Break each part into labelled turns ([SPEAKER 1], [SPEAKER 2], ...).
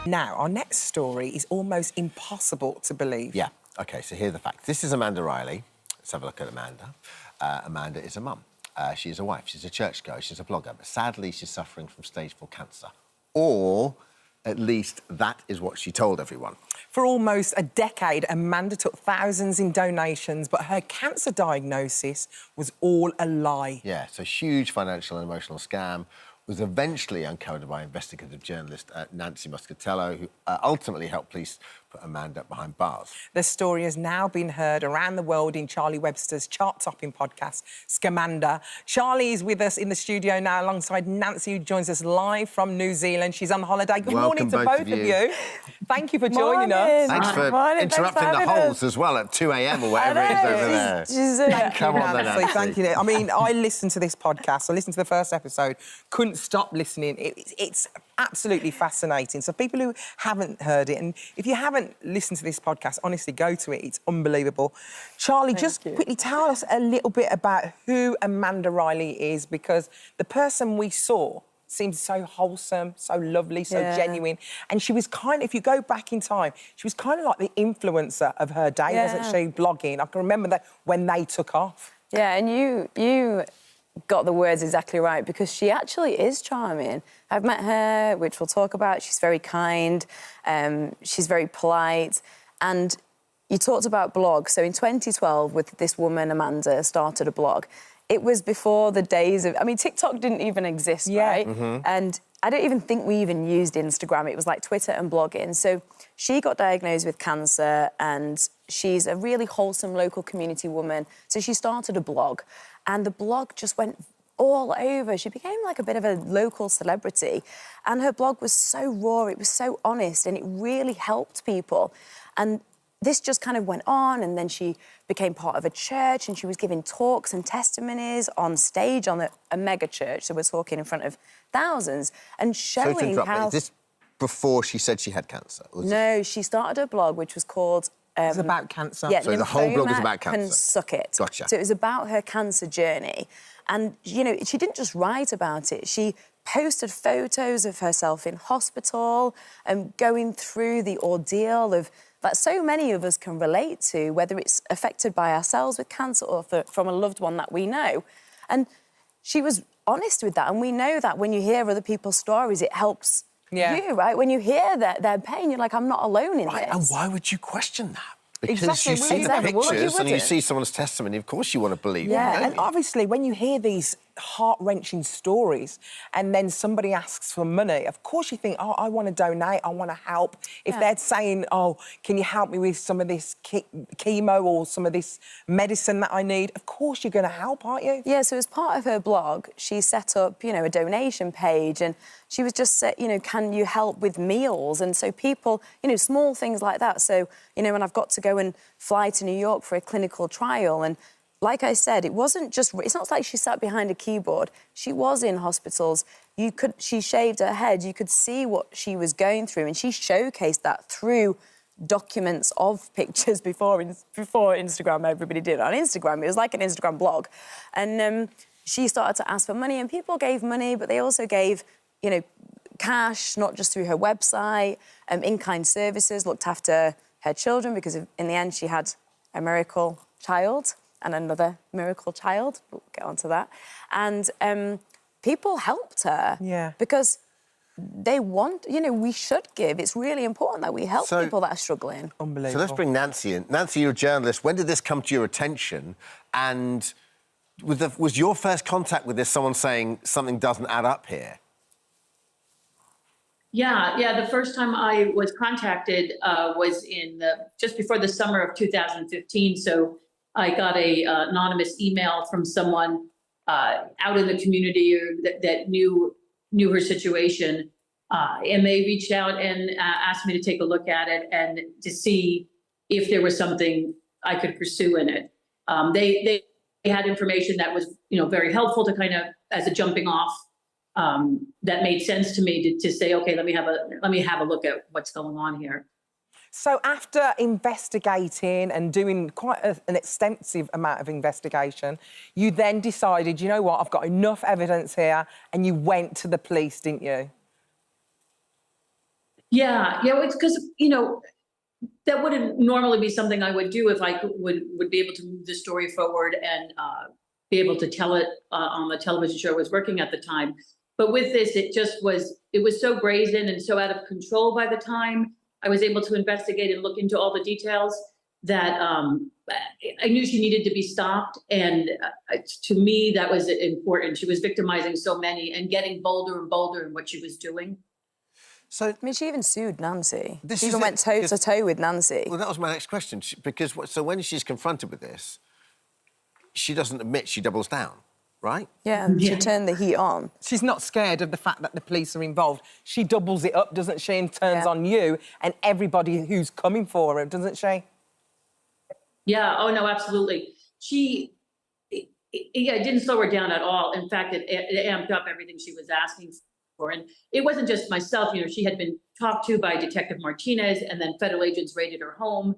[SPEAKER 1] Now, our next story is almost impossible to believe.
[SPEAKER 2] Yeah. OK, so here are the facts. This is Amanda Riley. Let's have a look at Amanda. Amanda is a mum. She's a wife. She's a churchgoer. She's a blogger. But sadly, she's suffering from stage 4 cancer. Or, at least, that is what she told everyone.
[SPEAKER 1] For almost a decade, Amanda took thousands in donations, but her cancer diagnosis was all a lie.
[SPEAKER 2] Yeah, it's a huge financial and emotional scam. Was eventually uncovered by investigative journalist Nancy Muscatello, who ultimately helped police put Amanda behind bars.
[SPEAKER 1] The story has now been heard around the world in Charlie Webster's chart-topping podcast, Scamanda. Charlie is with us in the studio now alongside Nancy, who joins us live from New Zealand. She's on holiday. Good morning to both of you. Thank you for joining us.
[SPEAKER 2] Thanks for interrupting the holes as well at 2 a.m. or whatever it is over there.
[SPEAKER 1] Come on, Nancy. Thank you. I mean, I listened to this podcast. I listened to the first episode. Couldn't stop listening. It's absolutely fascinating. So people who haven't heard it, and if you haven't listened to this podcast, honestly, go to it. It's unbelievable. Charlie, just quickly tell us a little bit about who Amanda Riley is, because the person we saw seems so wholesome, so lovely, so genuine. And she was kind of, if you go back in time, she was kind of like the influencer of her day, wasn't she, blogging? I can remember that when they took off.
[SPEAKER 3] Yeah, and you got the words exactly right, because she actually is charming. I've met her, which we'll talk about. She's very kind, she's very polite. And you talked about blogs. So in 2012, with this woman, Amanda, started a blog. It was before the days of... I mean, TikTok didn't even exist, right? And I don't even think we even used Instagram. It was like Twitter and blogging. So she got diagnosed with cancer, and she's a really wholesome local community woman. So she started a blog, and the blog just went all over. She became like a bit of a local celebrity. And her blog was so raw, it was so honest, and it really helped people. And this just kind of went on, and then she became part of a church, and she was giving talks and testimonies on stage on a mega church. So we're talking in front of thousands, and showing how...
[SPEAKER 2] Is this before she said she had cancer?
[SPEAKER 3] No, she started a blog which was called...
[SPEAKER 1] it was about cancer.
[SPEAKER 3] Yeah,
[SPEAKER 2] so the whole blog was about cancer.
[SPEAKER 3] Can suck it.
[SPEAKER 2] Gotcha.
[SPEAKER 3] So it was about her cancer journey. And, you know, she didn't just write about it. She posted photos of herself in hospital and going through the ordeal of... that so many of us can relate to, whether it's affected by ourselves with cancer or from a loved one that we know. And she was honest with that, and we know that when you hear other people's stories, it helps you, right? When you hear their pain, you're like, I'm not alone in this.
[SPEAKER 2] And why would you question that? Because
[SPEAKER 1] Exactly,
[SPEAKER 2] you see the
[SPEAKER 1] exactly.
[SPEAKER 2] pictures and you
[SPEAKER 1] wouldn't.
[SPEAKER 2] see someone's testimony, of course you want to believe
[SPEAKER 1] Yeah,
[SPEAKER 2] them, don't
[SPEAKER 1] and
[SPEAKER 2] you?
[SPEAKER 1] obviously when you hear these heart-wrenching stories and then somebody asks for money, of course you think, oh, I want to donate, I want to help. If they're saying, oh, can you help me with some of this chemo or some of this medicine that I need, of course you're going to help, aren't you?
[SPEAKER 3] Yeah, so as part of her blog, she set up, you know, a donation page, and she was just said, you know, can you help with meals? And so people, you know, small things like that. So, you know, when I've got to go and fly to New York for a clinical trial, and like I said, it wasn't just... it's not like she sat behind a keyboard. She was in hospitals. She shaved her head. You could see what she was going through, and she showcased that through documents of pictures before Instagram. Everybody did it on Instagram. It was like an Instagram blog. And she started to ask for money, and people gave money, but they also gave, you know, cash, not just through her website, in-kind services, looked after her children, because in the end she had a miracle child and another miracle child. We'll get onto that. And people helped her.
[SPEAKER 1] Yeah.
[SPEAKER 3] Because they want... you know, we should give. It's really important that we help people that are struggling.
[SPEAKER 1] Unbelievable.
[SPEAKER 2] So let's bring Nancy in. Nancy, you're a journalist. When did this come to your attention? And was your first contact with this someone saying something doesn't add up here?
[SPEAKER 4] Yeah. The first time I was contacted was in just before the summer of 2015. So I got a anonymous email from someone out in the community that knew her situation, and they reached out and asked me to take a look at it and to see if there was something I could pursue in it. They had information that was, you know, very helpful to kind of as a jumping off. That made sense to me to say, okay, let me have a look at what's going on here.
[SPEAKER 1] So after investigating and doing quite an extensive amount of investigation, you then decided, you know what, I've got enough evidence here, and you went to the police, didn't you?
[SPEAKER 4] Yeah, it's because, that wouldn't normally be something I would do if I would be able to move the story forward and be able to tell it on the television show I was working at the time. But with this, it was so brazen and so out of control by the time I was able to investigate and look into all the details that I knew she needed to be stopped. And to me, that was important. She was victimizing so many and getting bolder and bolder in what she was doing.
[SPEAKER 3] So, I mean, she even sued Nancy. She even went toe to toe with Nancy.
[SPEAKER 2] Well, that was my next question. Because so when she's confronted with this, she doesn't admit, she doubles down, right?
[SPEAKER 3] Yeah, she turned the heat on.
[SPEAKER 1] She's not scared of the fact that the police are involved. She doubles it up, doesn't she, and turns on you and everybody who's coming for her, doesn't she?
[SPEAKER 4] Yeah, oh no, absolutely. It didn't slow her down at all. In fact, it amped up everything she was asking for. And it wasn't just myself, she had been talked to by Detective Martinez, and then federal agents raided her home.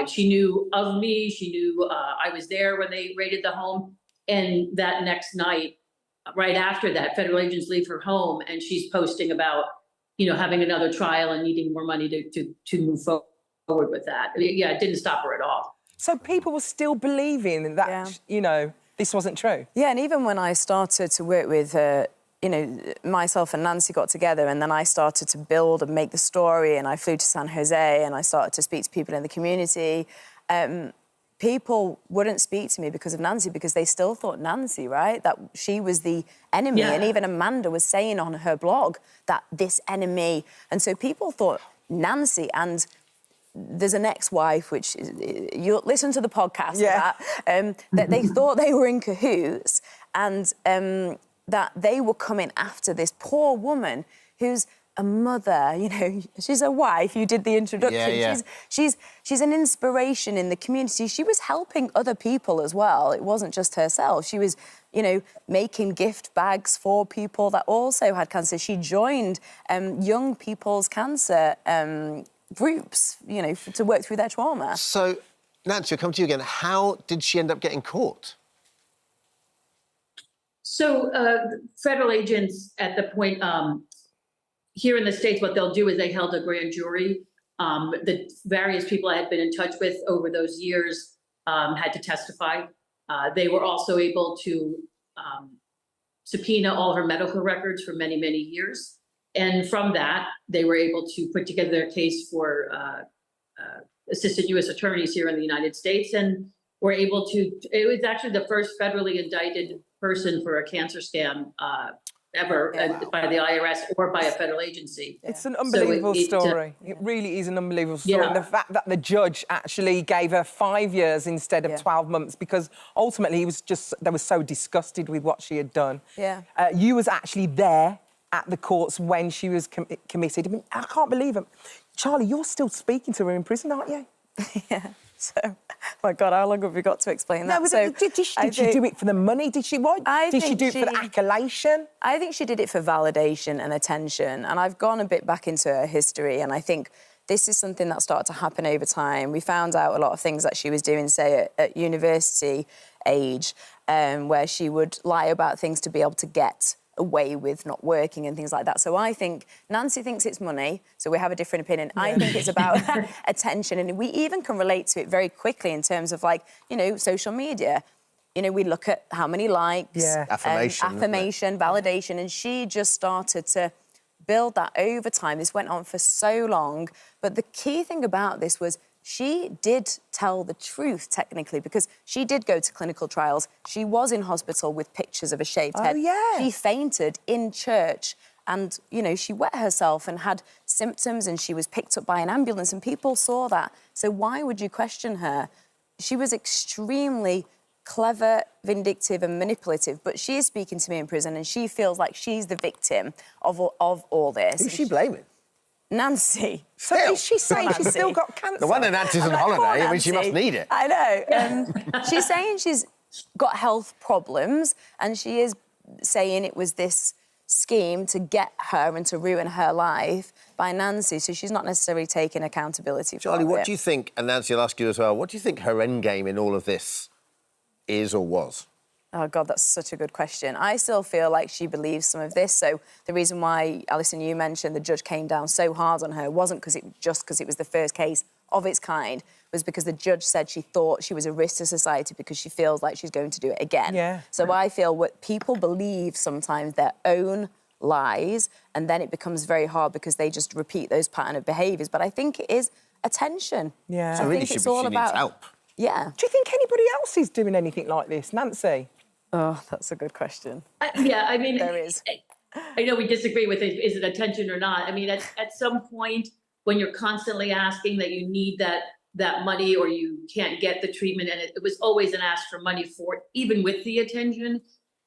[SPEAKER 4] She knew of me. She knew I was there when they raided the home. And that next night, right after that, federal agents leave her home, and she's posting about, having another trial and needing more money to move forward with that. Yeah, it didn't stop her at all.
[SPEAKER 1] So people were still believing that, this wasn't true?
[SPEAKER 3] Yeah, and even when I started to work with, myself and Nancy got together, and then I started to build and make the story, and I flew to San Jose and I started to speak to people in the community. People wouldn't speak to me because of Nancy, because they still thought Nancy, right? That she was the enemy. Yeah. And even Amanda was saying on her blog that this enemy. And so people thought Nancy, and there's an ex-wife, which you'll listen to the podcast that they thought they were in cahoots, and that they were coming after this poor woman who's a mother, she's a wife. You did the introduction. Yeah. She's an inspiration in the community. She was helping other people as well. It wasn't just herself. She was, making gift bags for people that also had cancer. She joined young people's cancer groups, to work through their trauma.
[SPEAKER 2] So, Nancy, I'll come to you again. How did she end up getting caught?
[SPEAKER 4] So, federal agents at the point, here in the States, what they'll do is they held a grand jury. The various people I had been in touch with over those years had to testify. They were also able to subpoena all her medical records for many, many years. And from that, they were able to put together their case for assistant U.S. attorneys here in the United States, and were able to, it was actually the first federally indicted person for a cancer scam ever by the IRS or by a federal agency.
[SPEAKER 1] It's an unbelievable story. It really is an unbelievable story. And the fact that the judge actually gave her 5 years instead of 12 months, because ultimately he was they were so disgusted with what she had done. Yeah. You was actually there at the courts when she was committed. I mean, I can't believe it. Charlie, you're still speaking to her in prison, aren't you?
[SPEAKER 3] Yeah. So, oh my God, how long have we got to explain that?
[SPEAKER 1] No, did she do it for the money? Did she did she do it for the accolation?
[SPEAKER 3] I think she did it for validation and attention. And I've gone a bit back into her history, and I think this is something that started to happen over time. We found out a lot of things that she was doing, say, at university age, where she would lie about things to be able to get away with not working and things like that. So I think Nancy thinks it's money, so we have a different opinion. Yeah. I think it's about attention, and we even can relate to it very quickly in terms of, like, social media. We look at how many likes, affirmation, validation, and she just started to build that over time. This went on for so long, but the key thing about this was she did tell the truth, technically, because she did go to clinical trials. She was in hospital with pictures of a shaved head. Yeah. She fainted in church and, she wet herself and had symptoms, and she was picked up by an ambulance, and people saw that. So why would you question her? She was extremely clever, vindictive and manipulative, but she is speaking to me in prison, and she feels like she's the victim of all this.
[SPEAKER 2] Who's she blaming?
[SPEAKER 3] Nancy.
[SPEAKER 1] So is she saying she's still got cancer?
[SPEAKER 2] The one that Nancy's on holiday, I mean, she must need it.
[SPEAKER 3] I know. She's saying she's got health problems, and she is saying it was this scheme to get her and to ruin her life by Nancy, so she's not necessarily taking accountability for it.
[SPEAKER 2] Charlie, what do you think, and Nancy, I'll ask you as well, what do you think her end game in all of this is or was?
[SPEAKER 3] Oh, God, that's such a good question. I still feel like she believes some of this. So the reason why, Alison, you mentioned the judge came down so hard on her wasn't because it was the first case of its kind, was because the judge said she thought she was a risk to society because she feels like she's going to do it again.
[SPEAKER 1] Yeah.
[SPEAKER 3] So I feel what people believe sometimes their own lies, and then it becomes very hard because they just repeat those pattern of behaviours. But I think it is attention.
[SPEAKER 1] Yeah.
[SPEAKER 2] So
[SPEAKER 3] I
[SPEAKER 2] really,
[SPEAKER 3] think it's all
[SPEAKER 2] she needs
[SPEAKER 3] about
[SPEAKER 2] help.
[SPEAKER 3] Yeah.
[SPEAKER 1] Do you think anybody else is doing anything like this, Nancy?
[SPEAKER 3] Oh, that's a good question.
[SPEAKER 4] Yeah, I mean,
[SPEAKER 3] There is.
[SPEAKER 4] I know we disagree with it, is it attention or not? I mean, at some point, when you're constantly asking that you need that money or you can't get the treatment, and it was always an ask for money for it, even with the attention,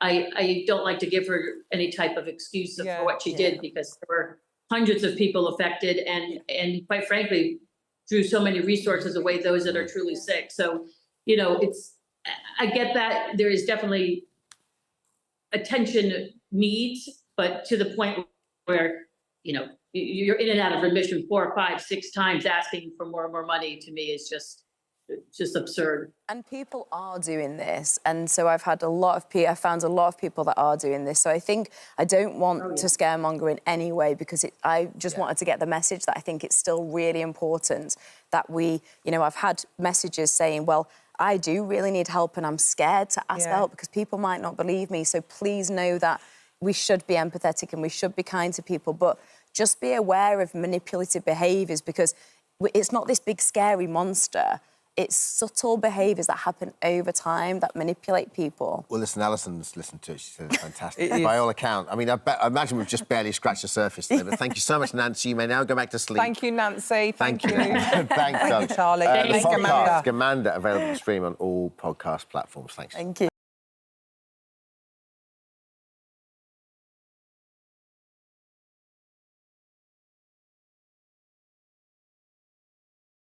[SPEAKER 4] I don't like to give her any type of excuse for what she did, because there were hundreds of people affected, and quite frankly, threw so many resources away, those that are truly sick. So, you know, I get that there is definitely attention needs, but to the point where, you know, you're in and out of remission 4, 5, 6 times asking for more and more money, to me is just absurd.
[SPEAKER 3] And people are doing this, and so I've found a lot of people that are doing this. So I think I don't want to scaremonger in any way, because I just wanted to get the message that I think it's still really important that we, you know, I've had messages saying, well, I do really need help and I'm scared to ask for help because people might not believe me. So please know that we should be empathetic and we should be kind to people, but just be aware of manipulative behaviours, because it's not this big scary monster. It's subtle behaviours that happen over time that manipulate people.
[SPEAKER 2] Well, listen, Alison's listened to it. She said it's fantastic. By all accounts. I mean, I imagine we've just barely scratched the surface there, but thank you so much, Nancy. You may now go back to sleep.
[SPEAKER 1] Thank you, Nancy. Thank you.
[SPEAKER 2] Thanks,
[SPEAKER 1] Thank you, Charlie.
[SPEAKER 2] The
[SPEAKER 1] Thanks,
[SPEAKER 2] podcast,
[SPEAKER 1] Amanda.
[SPEAKER 2] Scamanda, available to stream on all podcast platforms. Thanks.
[SPEAKER 3] Thank you.